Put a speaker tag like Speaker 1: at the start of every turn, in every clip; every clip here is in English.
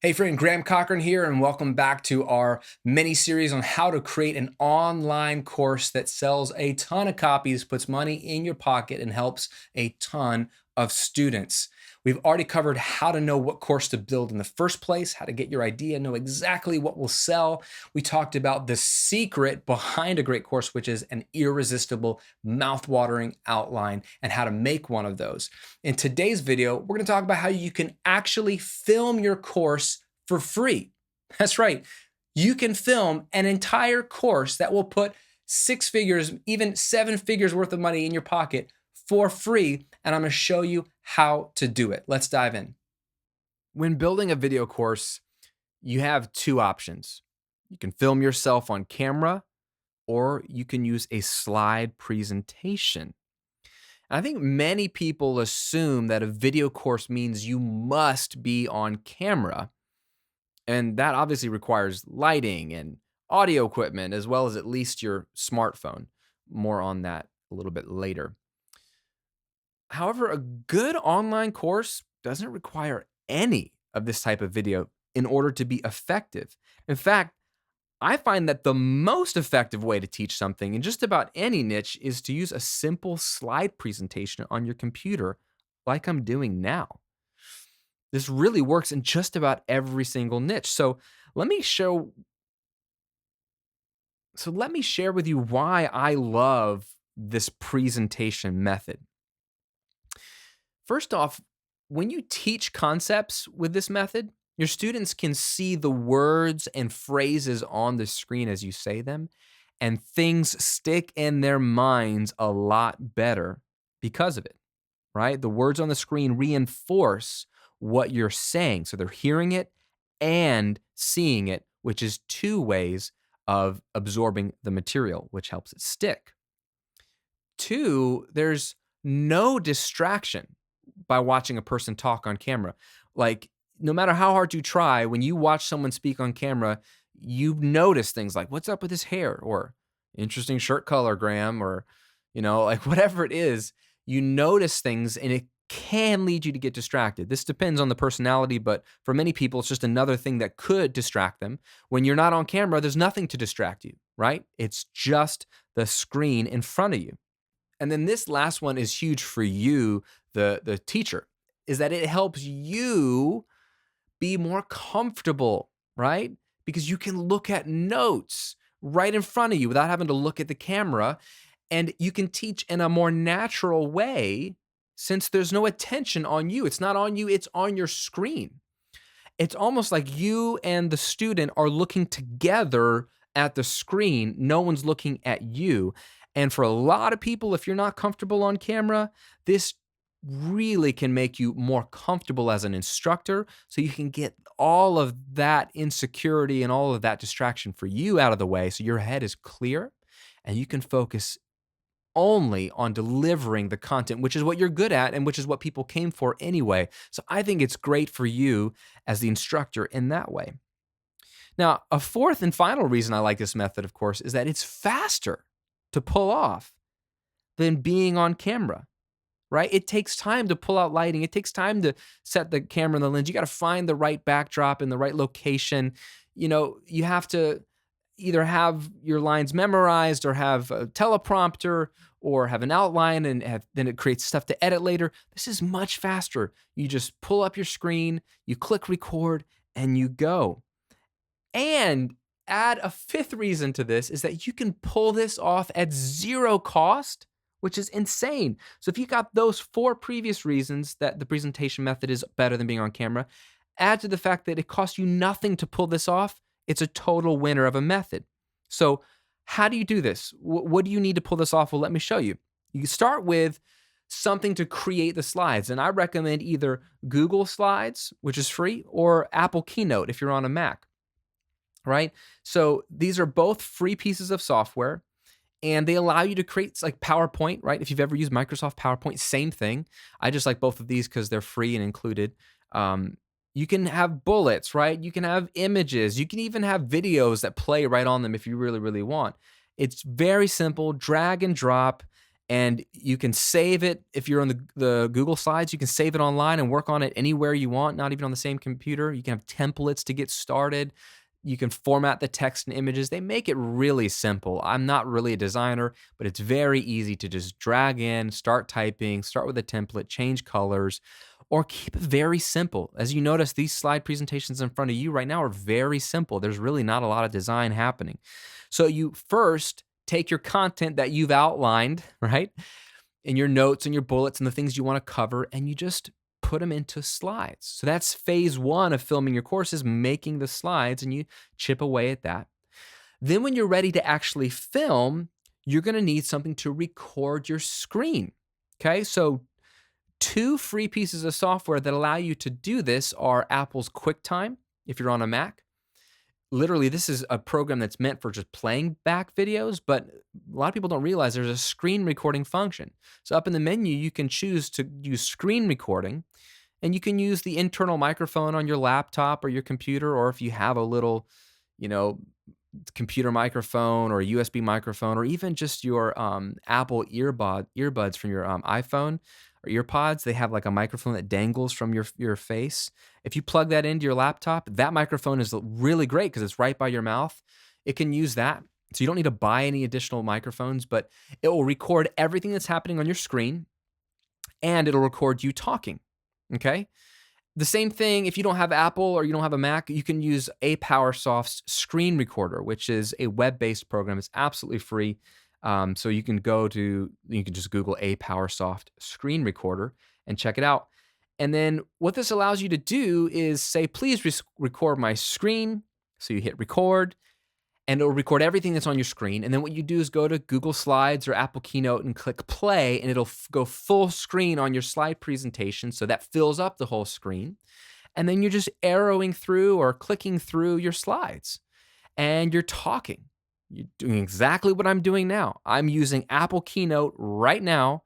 Speaker 1: Hey friend, Graham Cochrane here, and welcome back to our mini series on how to create an online course that sells a ton of copies, puts money in your pocket, and helps a ton of students. We've already covered how to know what course to build in the first place, how to get your idea, know exactly what will sell. We talked about the secret behind a great course, which is an irresistible, mouth-watering outline, and how to make one of those. In today's video, we're going to talk about how you can actually film your course for free. That's right. You can film an entire course that will put six figures, even seven figures worth of money in your pocket for free. And I'm going to show you how to do it. Let's dive in. When building a video course, you have two options. You can film yourself on camera, or you can use a slide presentation. I think many people assume that a video course means you must be on camera. And that obviously requires lighting and audio equipment, as well as at least your smartphone. More on that a little bit later. However, a good online course doesn't require any of this type of video in order to be effective. In fact, I find that the most effective way to teach something in just about any niche is to use a simple slide presentation on your computer, like I'm doing now. This really works in just about every single niche. Let me show let me share with you why I love this presentation method. First off, when you teach concepts with this method, your students can see the words and phrases on the screen as you say them, and things stick in their minds a lot better because of it, right? The words on the screen reinforce what you're saying. So they're hearing it and seeing it, which is two ways of absorbing the material, which helps it stick. Two, there's no distraction by watching a person talk on camera. Like, no matter how hard you try, when you watch someone speak on camera, you notice things like, what's up with his hair? Or interesting shirt color, Graham, or, like whatever it is, you notice things and it can lead you to get distracted. This depends on the personality, but for many people, it's just another thing that could distract them. When you're not on camera, there's nothing to distract you, right? It's just the screen in front of you. And then this last one is huge for you, the teacher, is that it helps you be more comfortable, right? Because you can look at notes right in front of you without having to look at the camera. And you can teach in a more natural way since there's no attention on you. It's not on you, it's on your screen. It's almost like you and the student are looking together at the screen. No one's looking at you. And for a lot of people, if you're not comfortable on camera, this really can make you more comfortable as an instructor, so you can get all of that insecurity and all of that distraction for you out of the way, so your head is clear and you can focus only on delivering the content, which is what you're good at and which is what people came for anyway. So I think it's great for you as the instructor in that way. Now, a fourth and final reason I like this method, of course, is that it's faster to pull off than being on camera, right? It takes time to pull out lighting. It takes time to set the camera and the lens. You got to find the right backdrop in the right location. You have to either have your lines memorized or have a teleprompter or have an outline and then it creates stuff to edit later. This is much faster. You just pull up your screen, you click record, and you go. And add a fifth reason to this is that you can pull this off at zero cost, which is insane. So if you got those four previous reasons that the presentation method is better than being on camera, add to the fact that it costs you nothing to pull this off, it's a total winner of a method. So how do you do this? What do you need to pull this off? Well, let me show you. You start with something to create the slides. And I recommend either Google Slides, which is free, or Apple Keynote if you're on a Mac, right? So these are both free pieces of software. And they allow you to create like PowerPoint, right? If you've ever used Microsoft PowerPoint, same thing. I just like both of these because they're free and included. You can have bullets, right? You can have images. You can even have videos that play right on them if you really, really want. It's very simple, drag and drop. And you can save it if you're on the Google Slides. You can save it online and work on it anywhere you want, not even on the same computer. You can have templates to get started. You can format the text and images. They make it really simple. I'm not really a designer, but it's very easy to just drag in, start typing, start with a template, change colors, or keep it very simple. As you notice, these slide presentations in front of you right now are very simple. There's really not a lot of design happening. So you first take your content that you've outlined, right? And your notes and your bullets and the things you want to cover, and you just put them into slides. So that's phase one of filming your course, is making the slides, and you chip away at that. Then when you're ready to actually film, you're going to need something to record your screen. Okay, so two free pieces of software that allow you to do this are Apple's QuickTime, if you're on a Mac. Literally, this is a program that's meant for just playing back videos, but a lot of people don't realize there's a screen recording function. So up in the menu, you can choose to use screen recording, and you can use the internal microphone on your laptop or your computer, or if you have a little, you know, computer microphone or a USB microphone, or even just your Apple earbuds from your iPhone or earpods. They have like a microphone that dangles from your face. If you plug that into your laptop, that microphone is really great because it's right by your mouth. It can use that. So you don't need to buy any additional microphones, but it will record everything that's happening on your screen, and it'll record you talking. Okay? The same thing, if you don't have Apple or you don't have a Mac, you can use APowersoft's Screen Recorder, which is a web-based program. It's absolutely free. So you can just Google APowersoft Screen Recorder and check it out. And then what this allows you to do is say, please record my screen. So you hit record, and it'll record everything that's on your screen. And then what you do is go to Google Slides or Apple Keynote and click play, and it'll go full screen on your slide presentation. So that fills up the whole screen. And then you're just arrowing through or clicking through your slides, and you're talking. You're doing exactly what I'm doing now. I'm using Apple Keynote right now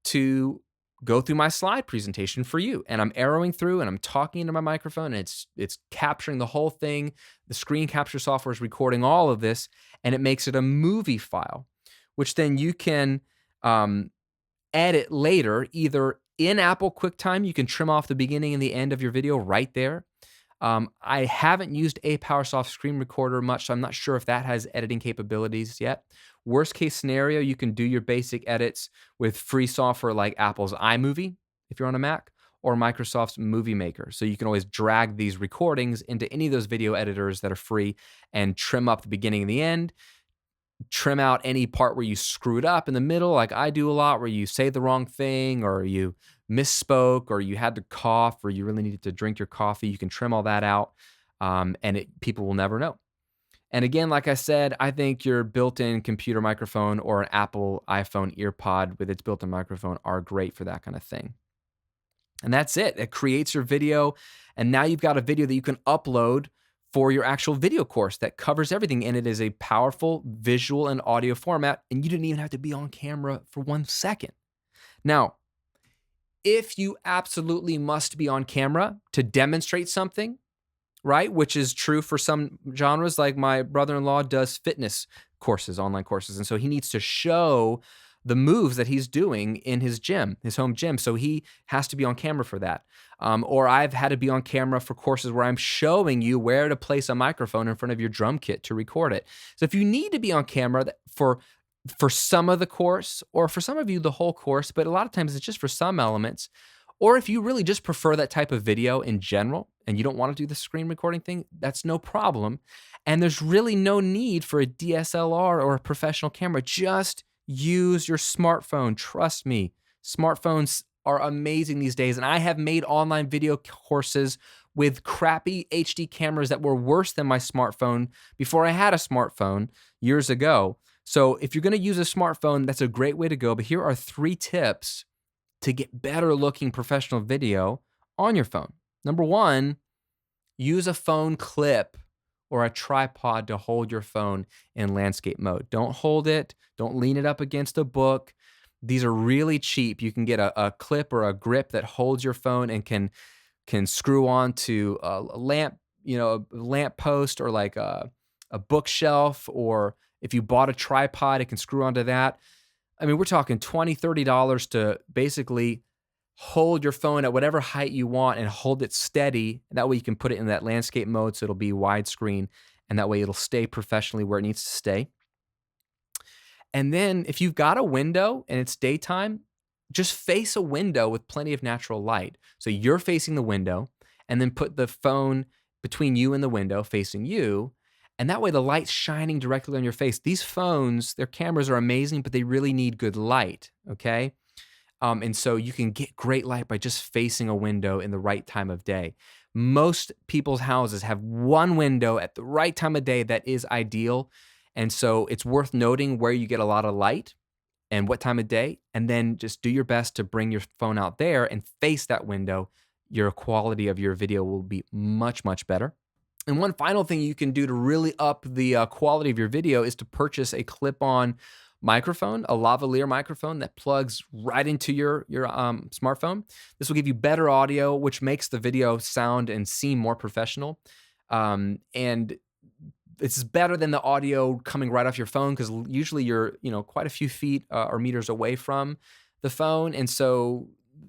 Speaker 1: to go through my slide presentation for you, and I'm arrowing through and I'm talking into my microphone, and it's capturing the whole thing. The screen capture software is recording all of this, and it makes it a movie file, which then you can edit later, either in Apple QuickTime. You can trim off the beginning and the end of your video right there. I haven't used APowersoft Screen Recorder much, so I'm not sure if that has editing capabilities yet. Worst case scenario, you can do your basic edits with free software like Apple's iMovie, if you're on a Mac, or Microsoft's Movie Maker. So you can always drag these recordings into any of those video editors that are free and trim up the beginning and the end, trim out any part where you screwed up in the middle, like I do a lot, where you say the wrong thing or you misspoke or you had to cough or you really needed to drink your coffee. You can trim all that out, and people will never know. And again, like I said, I think your built-in computer microphone or an Apple iPhone EarPod with its built-in microphone are great for that kind of thing. And that's it. It creates your video, and now you've got a video that you can upload for your actual video course that covers everything, and it is a powerful visual and audio format, and you didn't even have to be on camera for 1 second. Now, if you absolutely must be on camera to demonstrate something, right, which is true for some genres, like my brother-in-law does fitness courses, online courses, and so he needs to show the moves that he's doing in his gym, his home gym, so he has to be on camera for that. Or I've had to be on camera for courses where I'm showing you where to place a microphone in front of your drum kit to record it. So if you need to be on camera for some of the course, or for some of you the whole course, but a lot of times it's just for some elements, or if you really just prefer that type of video in general and you don't want to do the screen recording thing, that's no problem. And there's really no need for a DSLR or a professional camera. Just use your smartphone. Trust me, smartphones are amazing these days. And I have made online video courses with crappy HD cameras that were worse than my smartphone before I had a smartphone years ago. So if you're going to use a smartphone, that's a great way to go. But here are 3 tips to get better looking professional video on your phone. Number 1, use a phone clip or a tripod to hold your phone in landscape mode. Don't hold it. Don't lean it up against a book. These are really cheap. You can get a clip or a grip that holds your phone and can screw on to a lamp, a lamp post, or like a bookshelf, or if you bought a tripod, it can screw onto that. I mean, we're talking $20, $30 to basically hold your phone at whatever height you want and hold it steady. That way you can put it in that landscape mode so it'll be widescreen, and that way it'll stay professionally where it needs to stay. And then if you've got a window and it's daytime, just face a window with plenty of natural light. So you're facing the window, and then put the phone between you and the window facing you. And that way the light's shining directly on your face. These phones, their cameras are amazing, but they really need good light. Okay. And so you can get great light by just facing a window in the right time of day. Most people's houses have one window at the right time of day that is ideal. And so it's worth noting where you get a lot of light and what time of day, and then just do your best to bring your phone out there and face that window. Your quality of your video will be much, much better. And one final thing you can do to really up the quality of your video is to purchase a clip-on microphone, a lavalier microphone that plugs right into your smartphone. This will give you better audio, which makes the video sound and seem more professional. And it's better than the audio coming right off your phone, because usually you're quite a few feet or meters away from the phone, and so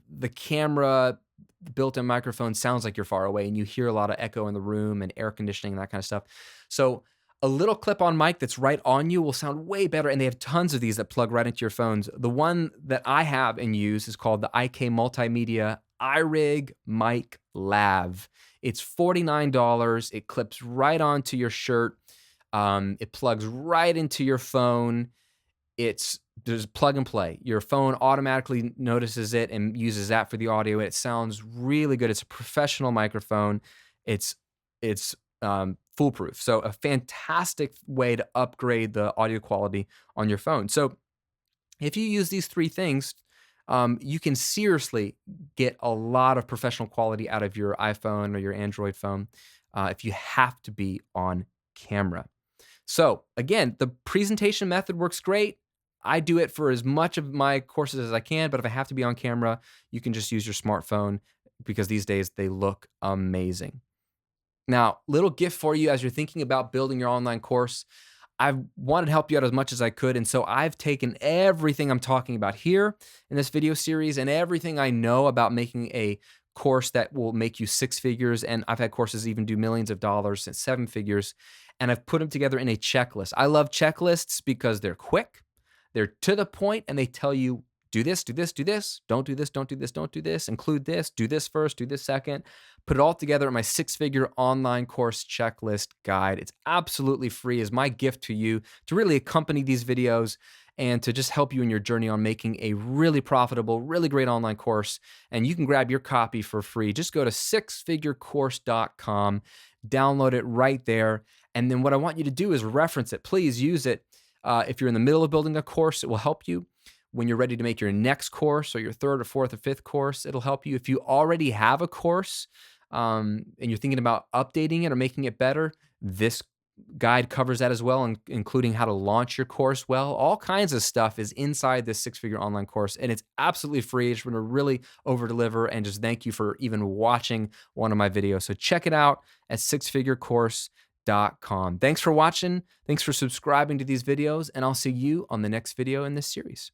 Speaker 1: the camera, the built-in microphone, sounds like you're far away, and you hear a lot of echo in the room and air conditioning and that kind of stuff. So a little clip-on mic that's right on you will sound way better, and they have tons of these that plug right into your phones. The one that I have and use is called the IK Multimedia iRig Mic Lav. It's $49. It clips right onto your shirt. It plugs right into your phone. There's plug and play. Your phone automatically notices it and uses that for the audio. It sounds really good. It's a professional microphone. It's foolproof. So a fantastic way to upgrade the audio quality on your phone. So if you use these three things, you can seriously get a lot of professional quality out of your iPhone or your Android phone if you have to be on camera. So again, the presentation method works great. I do it for as much of my courses as I can, but if I have to be on camera, you can just use your smartphone, because these days they look amazing. Now, little gift for you as you're thinking about building your online course. I wanted to help you out as much as I could, and so I've taken everything I'm talking about here in this video series and everything I know about making a course that will make you six figures, and I've had courses even do millions of dollars and seven figures, and I've put them together in a checklist. I love checklists because they're quick, they're to the point, and they tell you, do this, do this, do this, don't do this, don't do this, don't do this, include this, do this first, do this second. Put it all together in my six-figure online course checklist guide. It's absolutely free as my gift to you to really accompany these videos and to just help you in your journey on making a really profitable, really great online course. And you can grab your copy for free. Just go to sixfigurecourse.com, download it right there. And then what I want you to do is reference it. Please use it. If you're in the middle of building a course, it will help you. When you're ready to make your next course or your third or fourth or fifth course, it'll help you. If you already have a course and you're thinking about updating it or making it better, this guide covers that as well, including how to launch your course well. All kinds of stuff is inside this six-figure online course, and it's absolutely free. I just want to really over-deliver and just thank you for even watching one of my videos. So check it out at sixfigurecourse.com. Thanks for watching. Thanks for subscribing to these videos, and I'll see you on the next video in this series.